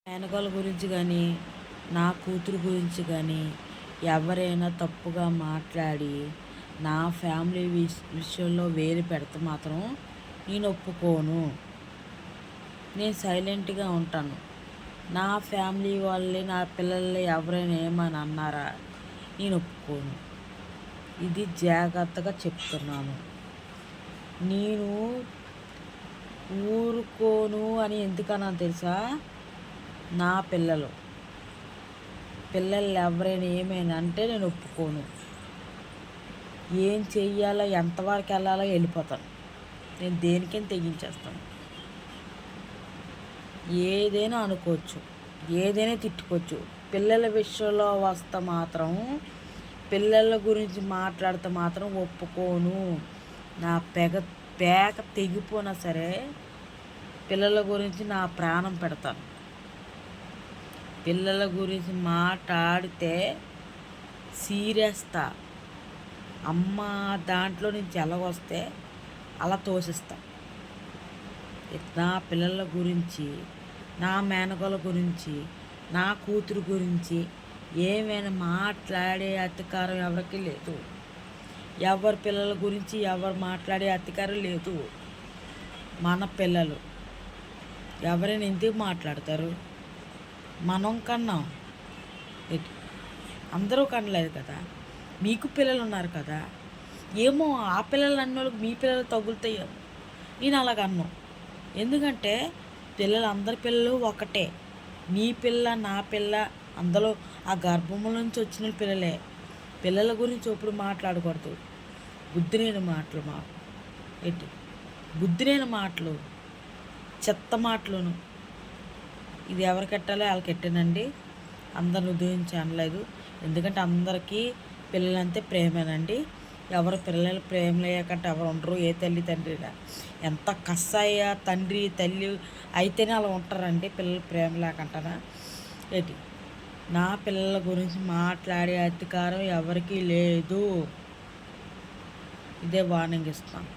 మేనకోడల గురించి కానీ నా కూతురు గురించి కానీ ఎవరైనా తప్పుగా మాట్లాడి నా ఫ్యామిలీ విషయంలో వేలు పెడితే మాత్రం నేను ఒప్పుకోను. నేను సైలెంట్గా ఉంటాను. నా ఫ్యామిలీ వాళ్ళే నా పిల్లల్ని ఎవరైనా ఏమని అన్నారా నేను ఒప్పుకోను. ఇది జాగ్రత్తగా చెప్తున్నాను. నేను ఊరుకోను అని ఎందుకన్నా తెలుసా? నా పిల్లలు ఎవరైనా ఏమైనా అంటే నేను ఒప్పుకోను. ఏం చెయ్యాలో ఎంతవరకు వెళ్ళాలో వెళ్ళిపోతాను. నేను దేనికైనా తెగించేస్తాను. ఏదైనా అనుకోవచ్చు, ఏదైనా తిట్టుకోవచ్చు. పిల్లల విషయంలో వస్తే మాత్రం పిల్లల గురించి మాట్లాడితే మాత్రం ఒప్పుకోను. నా పేక తెగిపోయినా సరే పిల్లల గురించి నా ప్రాణం పెడతాను. పిల్లల గురించి మాట్లాడితే సీరియస్తా. అమ్మ దాంట్లో నుంచి ఎలాగొస్తే అలా తోసిస్తా. నా పిల్లల గురించి, నా మేనగోల గురించి, నా కూతురు గురించి ఏమైనా మాట్లాడే అధికారం ఎవరికి లేదు. ఎవరి పిల్లల గురించి ఎవరు మాట్లాడే అధికారం లేదు. మన పిల్లలు ఎవరైనా ఎందుకు మాట్లాడతారు? మనం కన్నాం, అందరూ కనలేదు కదా. మీకు పిల్లలు ఉన్నారు కదా. ఏమో ఆ పిల్లలు అన్నోళ్ళకి మీ పిల్లలు తగులుతాయేమో. నేను అలాగన్ను. ఎందుకంటే అందరి పిల్లలు ఒకటే. నీ పిల్ల నా పిల్ల అందులో ఆ గర్భముల నుంచి వచ్చిన పిల్లలే. పిల్లల గురించి ఎప్పుడు మాట్లాడకూడదు. బుద్ధిలేని మాటలు బుద్ధిలేని మాటలు, చెత్త మాటలును. ఇది ఎవరికి ఎట్టాలో వాళ్ళకి ఎట్టానండి. అందరిని ఉదయించి అనలేదు. ఎందుకంటే అందరికీ పిల్లలంటే ప్రేమేనండి. ఎవరు పిల్లలు ప్రేమ లేకంటే ఎవరు ఉండరు. ఏ తల్లి తండ్రినా ఎంత కస్సాయ తండ్రి తల్లి అయితేనే అలా ఉంటారండి. పిల్లలు ప్రేమ లేకంటారా ఏంటి? నా పిల్లల గురించి మాట్లాడే అధికారం ఎవరికీ లేదు. ఇదే వార్నింగ్ ఇస్తాను.